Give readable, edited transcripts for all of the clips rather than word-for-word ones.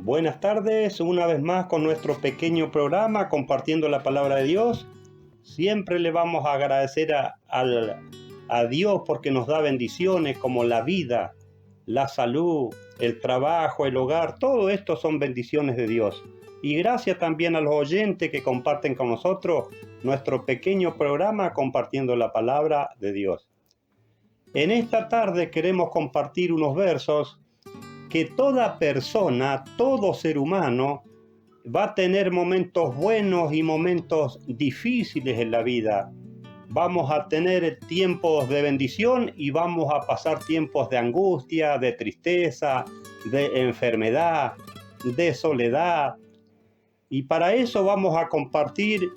Buenas tardes, una vez más con nuestro pequeño programa compartiendo la palabra de Dios. Siempre le vamos a agradecer a Dios porque nos da bendiciones como la vida, la salud, el trabajo, el hogar. Todo esto son bendiciones de Dios. Y gracias también a los oyentes que comparten con nosotros nuestro pequeño programa compartiendo la palabra de Dios. En esta tarde queremos compartir unos versos que toda persona, todo ser humano, va a tener momentos buenos y momentos difíciles en la vida. Vamos a tener tiempos de bendición y vamos a pasar tiempos de angustia, de tristeza, de enfermedad, de soledad. Y para eso vamos a compartir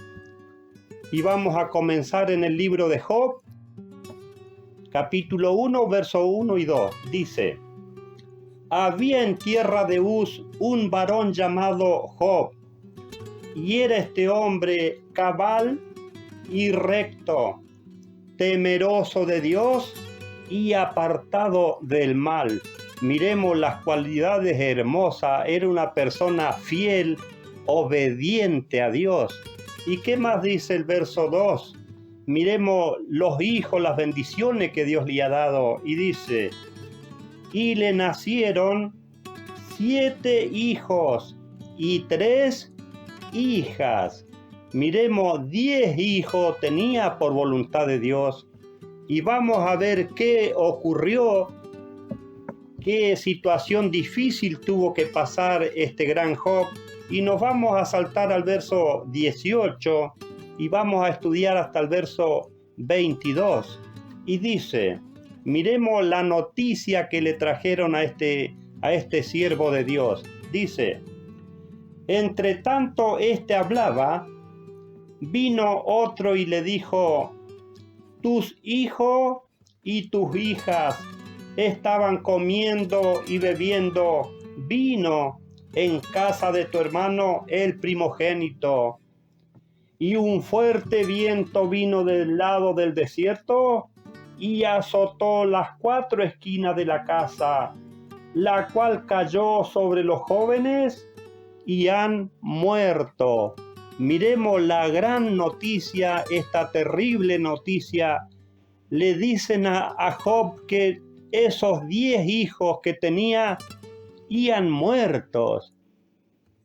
y vamos a comenzar en el libro de Job, capítulo 1, verso 1 y 2. Dice: había en tierra de Uz un varón llamado Job, y era este hombre cabal y recto, temeroso de Dios y apartado del mal. Miremos las cualidades hermosas. Era una persona fiel, obediente a Dios. ¿Y qué más dice el verso 2? Miremos los hijos, las bendiciones que Dios le ha dado. Y dice: y le nacieron 7 hijos y 3 hijas. Miremos, 10 hijos tenía por voluntad de Dios. Y vamos a ver qué ocurrió, qué situación difícil tuvo que pasar este gran Job. Y nos vamos a saltar al verso 18 y vamos a estudiar hasta el verso 22. Y dice: miremos la noticia que le trajeron a este siervo de Dios. Dice: entre tanto hablaba, vino otro y le dijo: tus hijos y tus hijas estaban comiendo y bebiendo vino en casa de tu hermano el primogénito, y un fuerte viento vino del lado del desierto y azotó las 4 esquinas de la casa, la cual cayó sobre los jóvenes y han muerto. Miremos la gran noticia, esta terrible noticia. Le dicen a Job que esos 10 hijos que tenía iban muertos.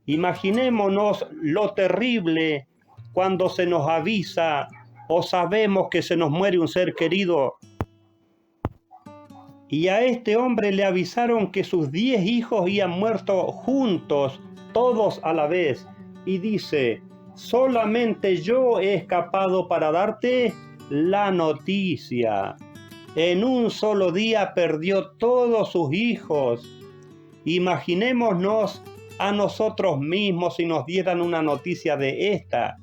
Imaginémonos lo terrible cuando se nos avisa o sabemos que se nos muere un ser querido. Y a este hombre le avisaron que sus 10 hijos iban muertos juntos, todos a la vez. Y dice: solamente yo he escapado para darte la noticia. En un solo día perdió todos sus hijos. Imaginémonos a nosotros mismos si nos dieran una noticia de esta,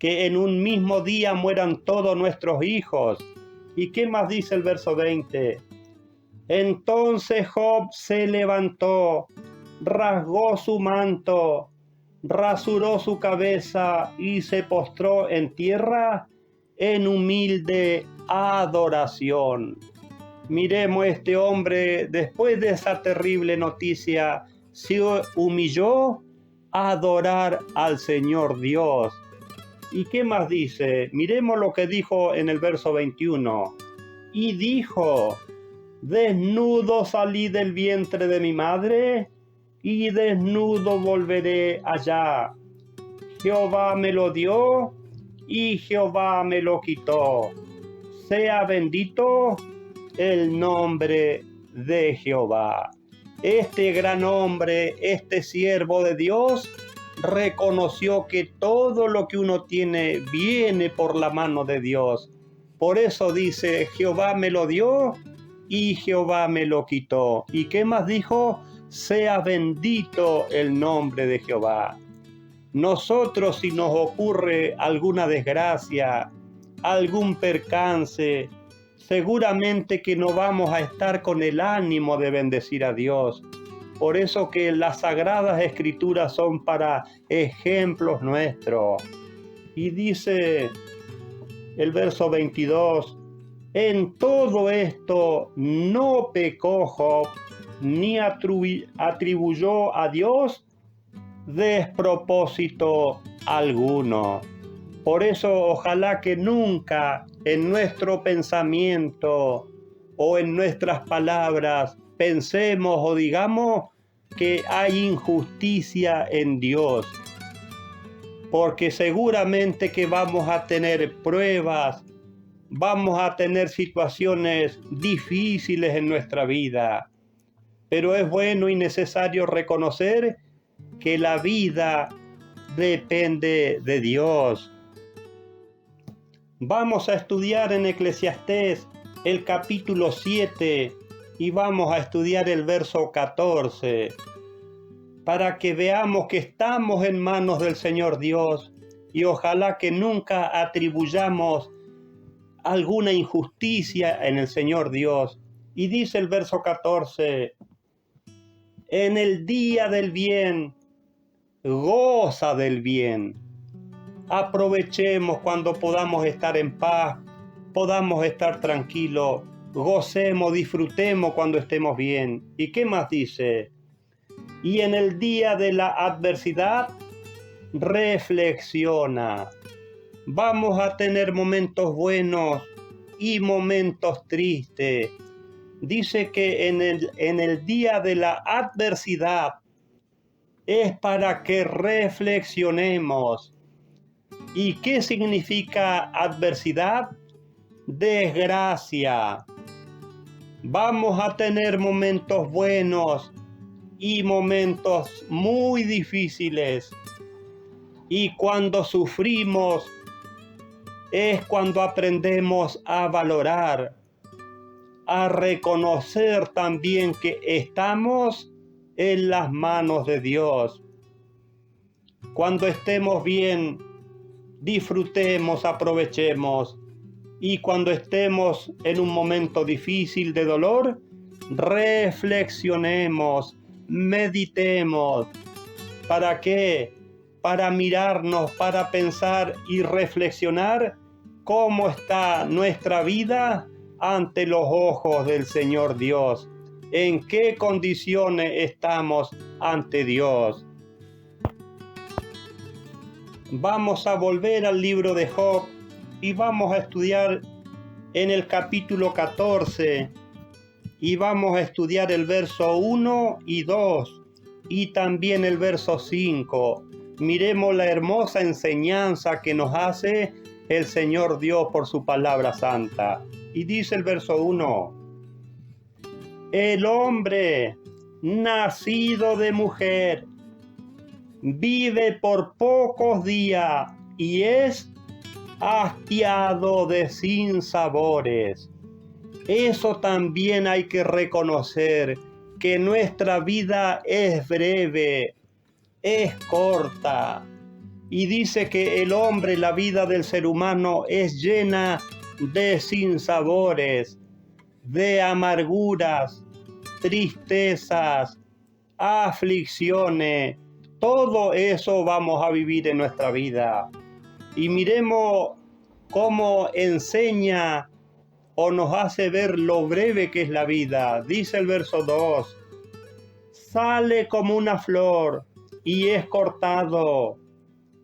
que en un mismo día mueran todos nuestros hijos. ¿Y qué más dice el verso 20? Entonces Job se levantó, rasgó su manto, rasuró su cabeza y se postró en tierra en humilde adoración. Miremos, este hombre, después de esa terrible noticia, se humilló a adorar al Señor Dios. ¿Y qué más dice? Miremos lo que dijo en el verso 21. Y dijo: desnudo salí del vientre de mi madre, y desnudo volveré allá. Jehová me lo dio, y Jehová me lo quitó. Sea bendito el nombre de Jehová. Este gran hombre, este siervo de Dios, reconoció que todo lo que uno tiene viene por la mano de Dios. Por eso dice: Jehová me lo dio y Jehová me lo quitó. ¿Y qué más dijo? Sea bendito el nombre de Jehová. Nosotros, si nos ocurre alguna desgracia, algún percance, seguramente que no vamos a estar con el ánimo de bendecir a Dios. Por eso que las Sagradas Escrituras son para ejemplos nuestros. Y dice el verso 22, en todo esto no pecó Job, ni atribuyó a Dios despropósito alguno. Por eso, ojalá que nunca en nuestro pensamiento o en nuestras palabras pensemos o digamos que hay injusticia en Dios, porque seguramente que vamos a tener pruebas, vamos a tener situaciones difíciles en nuestra vida, pero es bueno y necesario reconocer que la vida depende de Dios. Vamos a estudiar en Eclesiastés el capítulo 7 y vamos a estudiar el verso 14 para que veamos que estamos en manos del Señor Dios y ojalá que nunca atribuyamos alguna injusticia en el Señor Dios. Y dice el verso 14, en el día del bien, goza del bien. Aprovechemos cuando podamos estar en paz, podamos estar tranquilos, gocemos, disfrutemos cuando estemos bien. ¿Y qué más dice? Y en el día de la adversidad, reflexiona. Vamos a tener momentos buenos y momentos tristes. Dice que en el día de la adversidad es para que reflexionemos. ¿Y qué significa adversidad? Desgracia. Vamos a tener momentos buenos y momentos muy difíciles. Y cuando sufrimos es cuando aprendemos a valorar, a reconocer también que estamos en las manos de Dios. Cuando estemos bien, disfrutemos, aprovechemos. Y cuando estemos en un momento difícil de dolor, reflexionemos, meditemos. ¿Para qué? Para mirarnos, para pensar y reflexionar cómo está nuestra vida ante los ojos del Señor Dios. ¿En qué condiciones estamos ante Dios? Vamos a volver al libro de Job y vamos a estudiar en el capítulo 14 y vamos a estudiar el verso 1 y 2 y también el verso 5. Miremos la hermosa enseñanza que nos hace el Señor Dios por su palabra santa. Y dice el verso 1, el hombre nacido de mujer vive por pocos días y es hastiado de sinsabores. Eso también hay que reconocer, que nuestra vida es breve, es corta. Y dice que el hombre, la vida del ser humano es llena de sinsabores, de amarguras, tristezas, aflicciones. Todo eso vamos a vivir en nuestra vida. Y miremos cómo enseña o nos hace ver lo breve que es la vida. Dice el verso 2, sale como una flor y es cortado,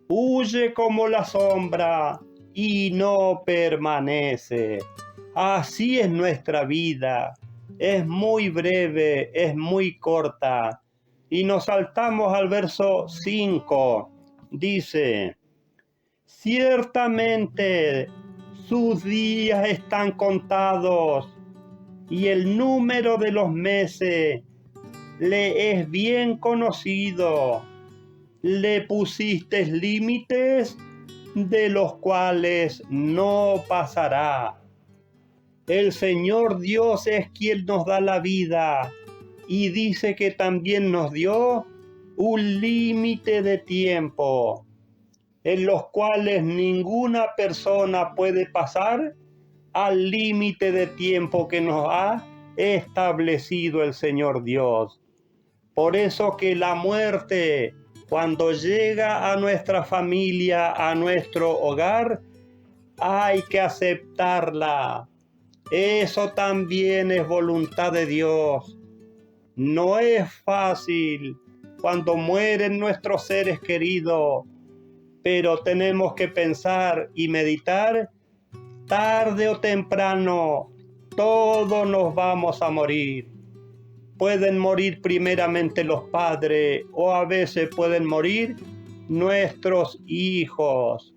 huye como la sombra y no permanece. Así es nuestra vida, es muy breve, es muy corta. Y nos saltamos al verso 5, dice, ciertamente sus días están contados y el número de los meses le es bien conocido. Le pusiste límites de los cuales no pasará. El Señor Dios es quien nos da la vida y dice que también nos dio un límite de tiempo en los cuales ninguna persona puede pasar al límite de tiempo que nos ha establecido el Señor Dios. Por eso que la muerte, cuando llega a nuestra familia, a nuestro hogar, hay que aceptarla. Eso también es voluntad de Dios. No es fácil cuando mueren nuestros seres queridos, pero tenemos que pensar y meditar, tarde o temprano, todos nos vamos a morir. Pueden morir primeramente los padres o a veces pueden morir nuestros hijos.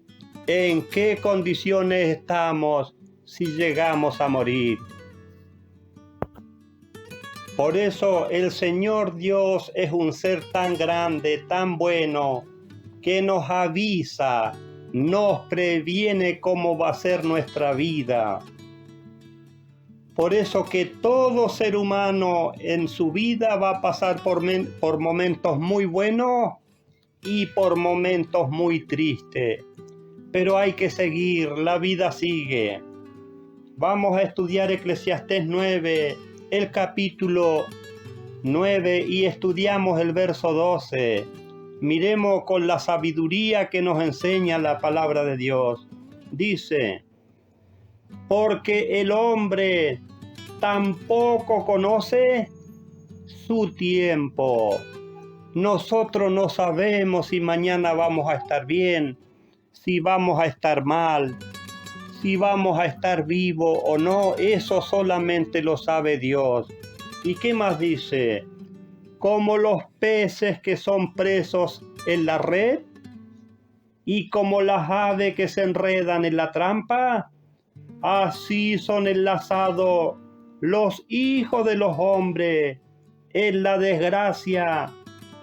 ¿En qué condiciones estamos si llegamos a morir? Por eso el Señor Dios es un ser tan grande, tan bueno, que nos avisa, nos previene cómo va a ser nuestra vida. Por eso que todo ser humano en su vida va a pasar por momentos muy buenos y por momentos muy tristes. Pero hay que seguir, la vida sigue. Vamos a estudiar Eclesiastés 9, el capítulo 9 y estudiamos el verso 12. Miremos con la sabiduría que nos enseña la palabra de Dios. Dice, porque el hombre tampoco conoce su tiempo. Nosotros no sabemos si mañana vamos a estar bien, si vamos a estar mal, si vamos a estar vivos o no. Eso solamente lo sabe Dios. ¿Y qué más dice? Como los peces que son presos en la red y como las aves que se enredan en la trampa, así son enlazados los hijos de los hombres en la desgracia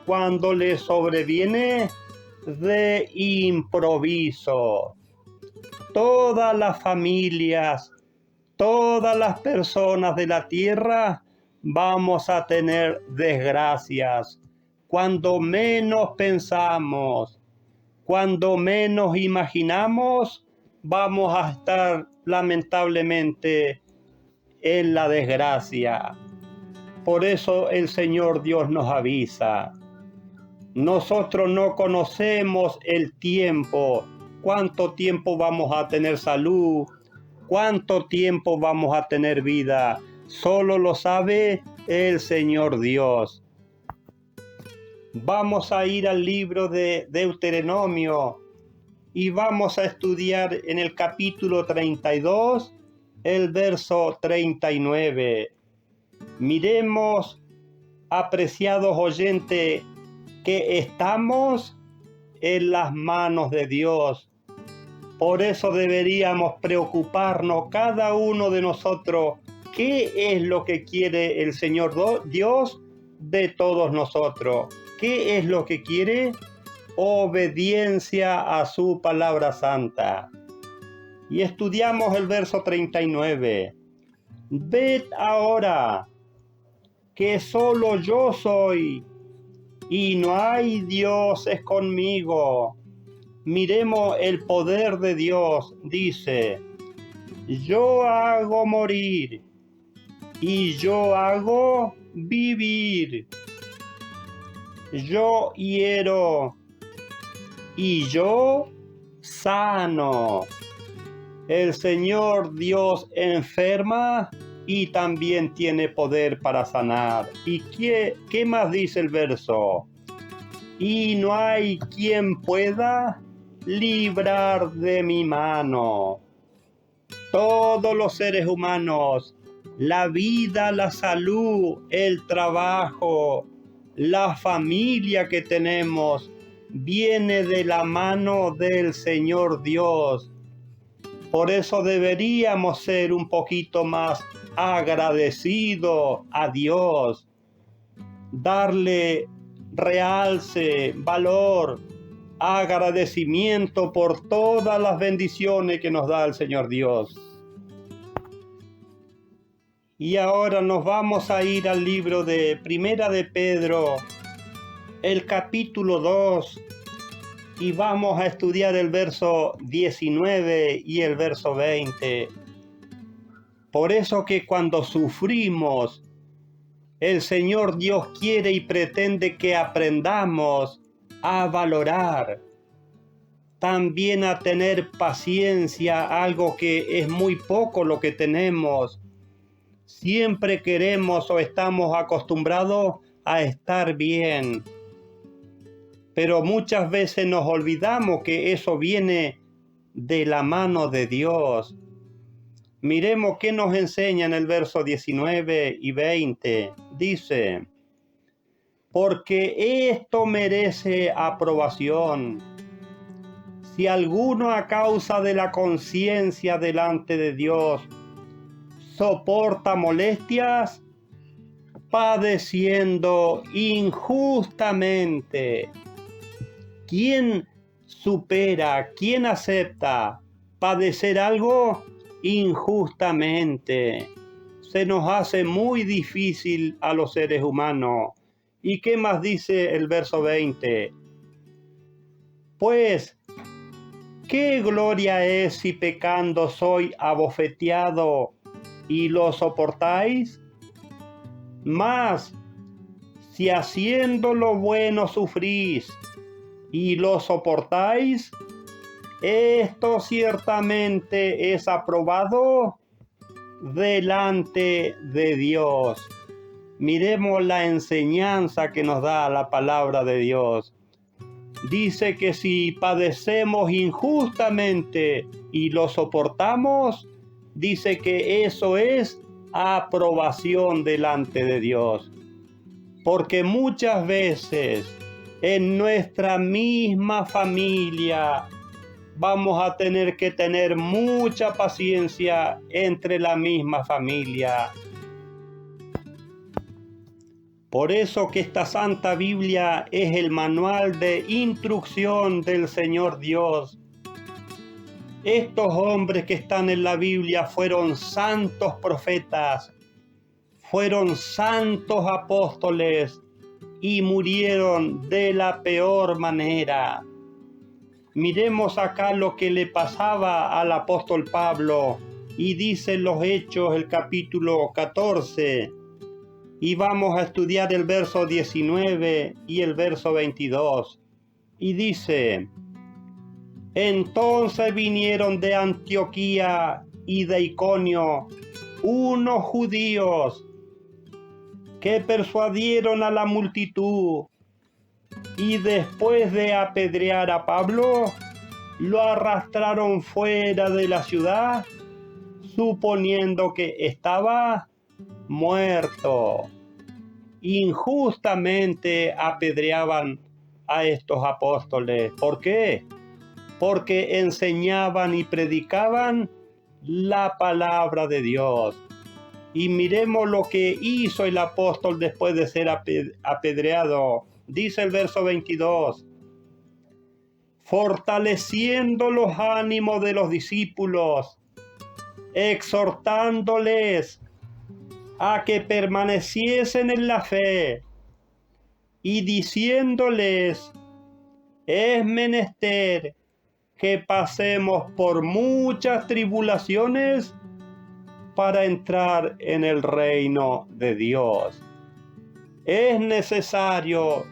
cuando les sobreviene de improviso. Todas las familias, todas las personas de la tierra vamos a tener desgracias. Cuando menos pensamos, cuando menos imaginamos, vamos a estar lamentablemente en la desgracia. Por eso el Señor Dios nos avisa. Nosotros no conocemos el tiempo, cuánto tiempo vamos a tener salud, cuánto tiempo vamos a tener vida. Solo lo sabe el Señor Dios. Vamos a ir al libro de Deuteronomio y vamos a estudiar en el capítulo 32, el verso 39. Miremos, apreciados oyentes, que estamos en las manos de Dios. Por eso deberíamos preocuparnos cada uno de nosotros. ¿Qué es lo que quiere el Señor Dios de todos nosotros? ¿Qué es lo que quiere? Obediencia a su palabra santa. Y estudiamos el verso 39. Ved ahora que solo yo soy y no hay dioses conmigo. Miremos el poder de Dios. Dice, yo hago morir y yo hago vivir. Yo hiero y yo sano. El Señor Dios enferma y también tiene poder para sanar. ¿Y qué más dice el verso? Y no hay quien pueda librar de mi mano. Todos los seres humanos, la vida, la salud, el trabajo, la familia que tenemos, viene de la mano del Señor Dios. Por eso deberíamos ser un poquito más agradecidos a Dios, darle realce, valor, agradecimiento por todas las bendiciones que nos da el Señor Dios. Y ahora nos vamos a ir al libro de Primera de Pedro, el capítulo 2, y vamos a estudiar el verso 19 y el verso 20. Por eso que cuando sufrimos, el Señor Dios quiere y pretende que aprendamos a valorar, también a tener paciencia, algo que es muy poco lo que tenemos. siempre queremos o estamos acostumbrados a estar bien. Pero muchas veces nos olvidamos que eso viene de la mano de Dios. Miremos qué nos enseña en el verso 19 y 20. Dice, porque esto merece aprobación. Si alguno a causa de la conciencia delante de Dios soporta molestias, padeciendo injustamente. ¿Quién supera, quién acepta padecer algo injustamente? Se nos hace muy difícil a los seres humanos. ¿Y qué más dice el verso 20? Pues, ¿qué gloria es si pecando soy abofeteado y lo soportáis? Mas, si haciendo lo bueno sufrís y lo soportáis, esto ciertamente es aprobado delante de Dios. Miremos la enseñanza que nos da la palabra de Dios. Dice que si padecemos injustamente y lo soportamos, dice que eso es aprobación delante de Dios. Porque muchas veces en nuestra misma familia vamos a tener que tener mucha paciencia entre la misma familia. Por eso que esta Santa Biblia es el manual de instrucción del Señor Dios. Estos hombres que están en la Biblia fueron santos profetas, fueron santos apóstoles y murieron de la peor manera. Miremos acá lo que le pasaba al apóstol Pablo y dice los Hechos, el capítulo 14. Y vamos a estudiar el verso 19 y el verso 22. Y dice, entonces vinieron de Antioquía y de Iconio unos judíos que persuadieron a la multitud y después de apedrear a Pablo, lo arrastraron fuera de la ciudad, suponiendo que estaba muerto. Injustamente apedreaban a estos apóstoles. ¿Por qué? Porque enseñaban y predicaban la palabra de Dios. Y miremos lo que hizo el apóstol después de ser apedreado. Dice el verso 22. Fortaleciendo los ánimos de los discípulos, exhortándoles a que permaneciesen en la fe y diciéndoles, es menester que pasemos por muchas tribulaciones para entrar en el reino de Dios. Es necesario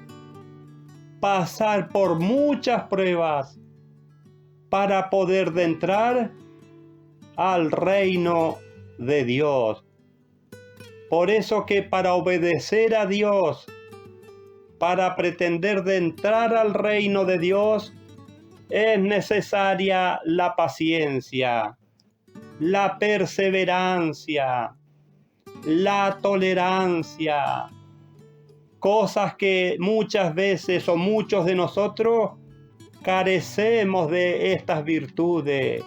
pasar por muchas pruebas para poder entrar al reino de Dios. Por eso que para obedecer a Dios, para pretender de entrar al reino de Dios, es necesaria la paciencia, la perseverancia, la tolerancia, cosas que muchas veces o muchos de nosotros carecemos de estas virtudes.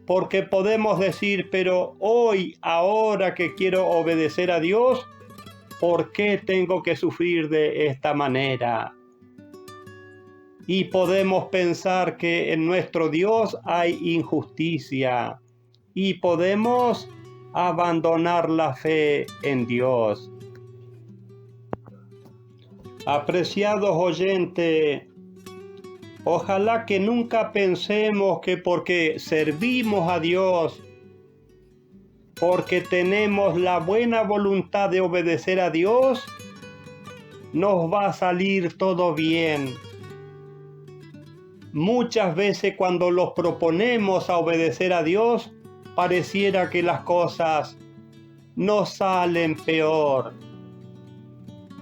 Porque podemos decir, pero hoy, ahora que quiero obedecer a Dios, ¿por qué tengo que sufrir de esta manera? Y podemos pensar que en nuestro Dios hay injusticia y podemos abandonar la fe en Dios. Apreciados oyentes, ojalá que nunca pensemos que porque servimos a Dios, porque tenemos la buena voluntad de obedecer a Dios, nos va a salir todo bien. Muchas veces cuando los proponemos a obedecer a Dios, pareciera que las cosas nos salen peor.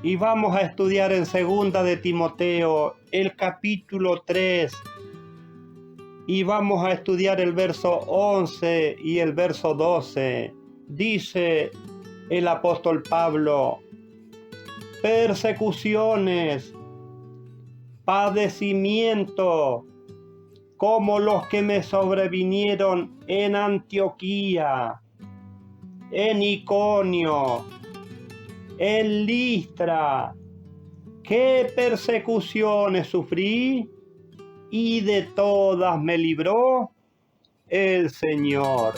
Y vamos a estudiar en 2 de Timoteo, el capítulo 3, y vamos a estudiar el verso 11 y el verso 12. Dice el apóstol Pablo: persecuciones, padecimiento, como los que me sobrevinieron en Antioquía, en Iconio, en Listra. ¿Qué persecuciones sufrí? Y de todas me libró el Señor.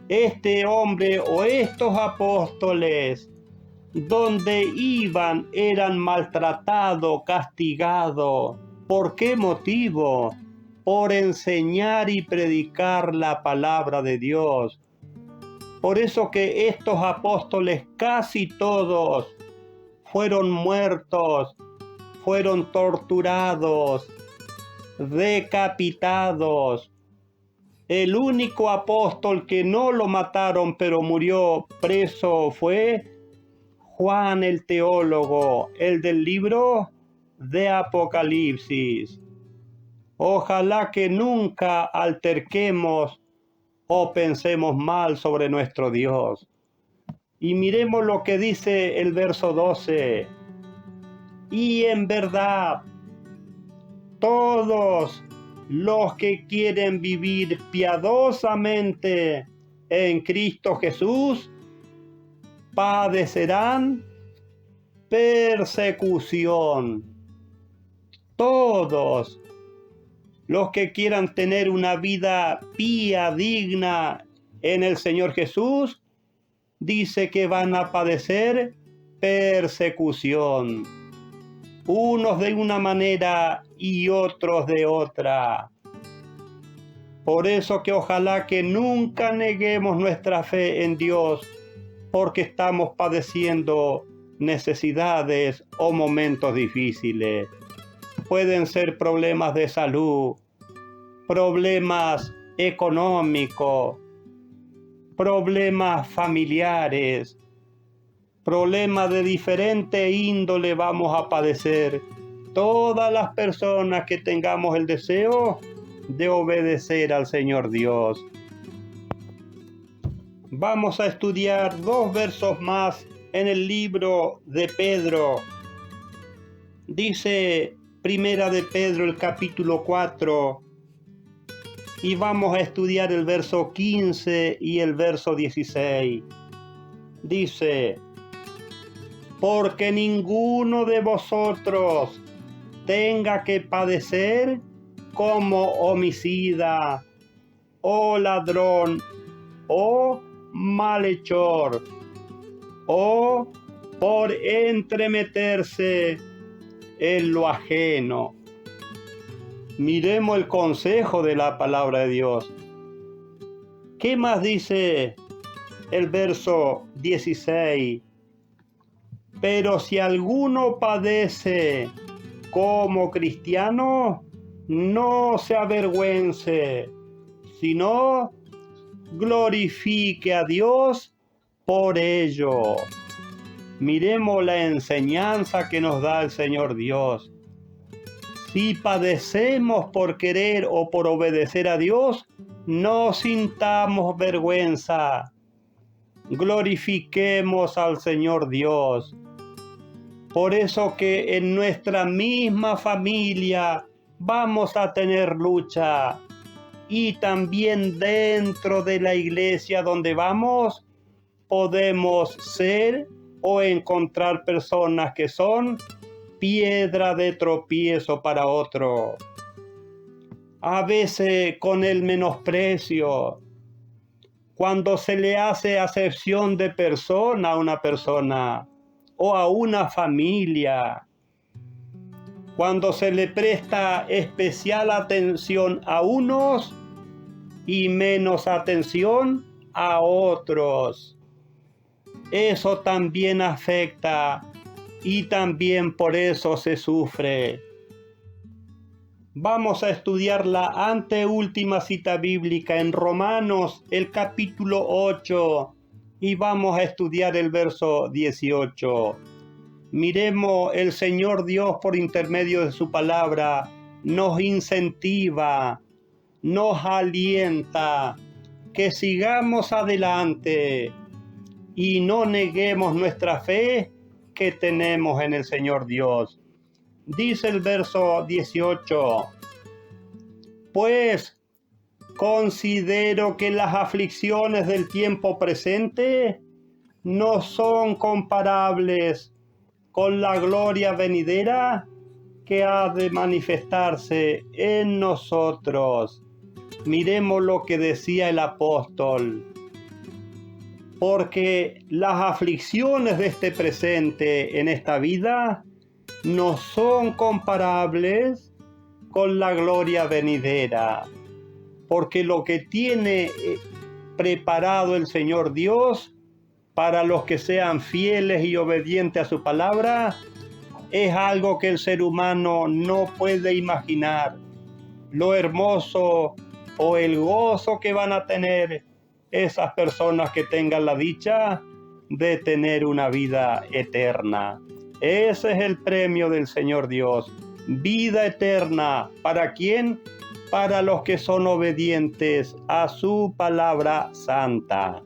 Este hombre o estos apóstoles, donde iban, eran maltratados, castigados. ¿Por qué motivo? Por enseñar y predicar la palabra de Dios. Por eso que estos apóstoles, casi todos, fueron muertos, fueron torturados, decapitados. El único apóstol que no lo mataron pero murió preso fue Juan el teólogo, el del libro de Apocalipsis. Ojalá que nunca alterquemos o pensemos mal sobre nuestro Dios. Y miremos lo que dice el verso 12. Y en verdad, todos los que quieren vivir piadosamente en Cristo Jesús padecerán persecución. Todos los que quieran tener una vida pía, digna en el Señor Jesús, dice que van a padecer persecución. Unos de una manera y otros de otra. Por eso que ojalá que nunca neguemos nuestra fe en Dios, porque estamos padeciendo necesidades o momentos difíciles. Pueden ser problemas de salud, problemas económicos, problemas familiares, problemas de diferente índole vamos a padecer. Todas las personas que tengamos el deseo de obedecer al Señor Dios. Vamos a estudiar 2 versos más en el libro de Pedro. Dice Primera de Pedro, el capítulo 4, y vamos a estudiar el verso 15 y el verso 16. Dice: porque ninguno de vosotros tenga que padecer como homicida, o ladrón, o malhechor, o por entremeterse en lo ajeno. Miremos el consejo de la palabra de Dios. ¿Qué más dice el verso 16? Pero si alguno padece como cristiano, no se avergüence, sino glorifique a Dios por ello. Miremos la enseñanza que nos da el Señor Dios. Si padecemos por querer o por obedecer a Dios, no sintamos vergüenza. Glorifiquemos al Señor Dios. Por eso que en nuestra misma familia vamos a tener lucha. Y también dentro de la iglesia donde vamos, podemos ser o encontrar personas que son piedra de tropiezo para otro. A veces con el menosprecio, cuando se le hace acepción de persona a una persona o a una familia, cuando se le presta especial atención a unos y menos atención a otros. Eso también afecta y también por eso se sufre. Vamos a estudiar la anteúltima cita bíblica en Romanos, el capítulo 8, Y vamos a estudiar el verso 18. Miremos, el Señor Dios por intermedio de su palabra nos incentiva, nos alienta, que sigamos adelante y no neguemos nuestra fe que tenemos en el Señor Dios. Dice el verso 18, pues considero que las aflicciones del tiempo presente no son comparables con la gloria venidera que ha de manifestarse en nosotros. Miremos lo que decía el apóstol. Porque las aflicciones de este presente en esta vida no son comparables con la gloria venidera. Porque lo que tiene preparado el Señor Dios para los que sean fieles y obedientes a su palabra es algo que el ser humano no puede imaginar. Lo hermoso o el gozo que van a tener esas personas que tengan la dicha de tener una vida eterna. Ese es el premio del Señor Dios. Vida eterna. ¿Para quién? Para los que son obedientes a su palabra santa.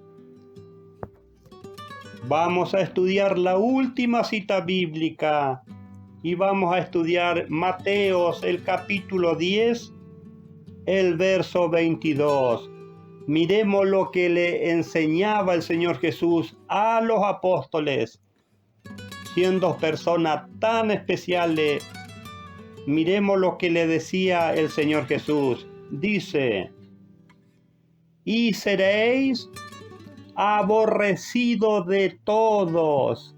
Vamos a estudiar la última cita bíblica y vamos a estudiar Mateos, el capítulo 10, el verso 22. Miremos lo que le enseñaba el Señor Jesús a los apóstoles, siendo personas tan especiales. Miremos lo que le decía el Señor Jesús. Dice, y seréis aborrecidos de todos.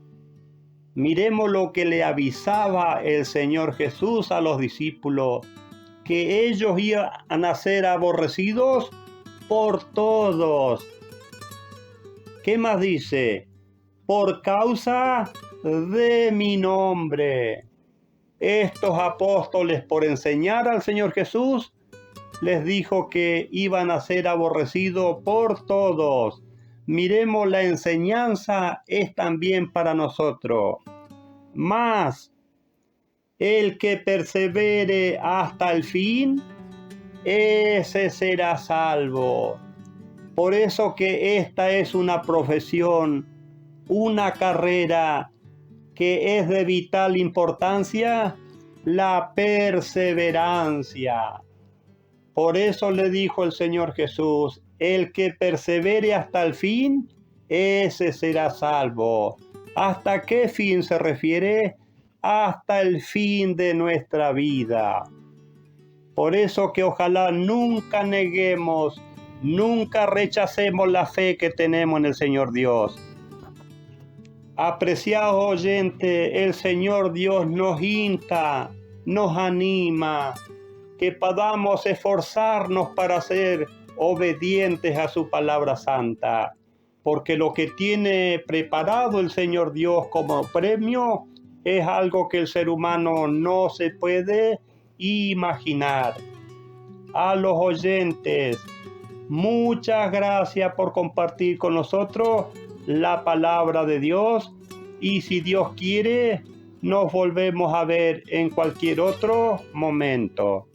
Miremos lo que le avisaba el Señor Jesús a los discípulos, que ellos iban a ser aborrecidos por todos. ¿Qué más dice? Por causa de mi nombre. Estos apóstoles, por enseñar al Señor Jesús, les dijo que iban a ser aborrecidos por todos. Miremos, la enseñanza es también para nosotros. Mas el que persevere hasta el fin, ese será salvo. Por eso que esta es una profesión, una carrera que es de vital importancia, la perseverancia. Por eso le dijo el Señor Jesús, el que persevere hasta el fin, ese será salvo. ¿Hasta qué fin se refiere? Hasta el fin de nuestra vida. Por eso que ojalá nunca neguemos, nunca rechacemos la fe que tenemos en el Señor Dios. Apreciados oyentes, el Señor Dios nos insta, nos anima, que podamos esforzarnos para ser obedientes a su palabra santa, porque lo que tiene preparado el Señor Dios como premio es algo que el ser humano no se puede imaginar. A los oyentes, muchas gracias por compartir con nosotros la palabra de Dios, y si Dios quiere, nos volvemos a ver en cualquier otro momento.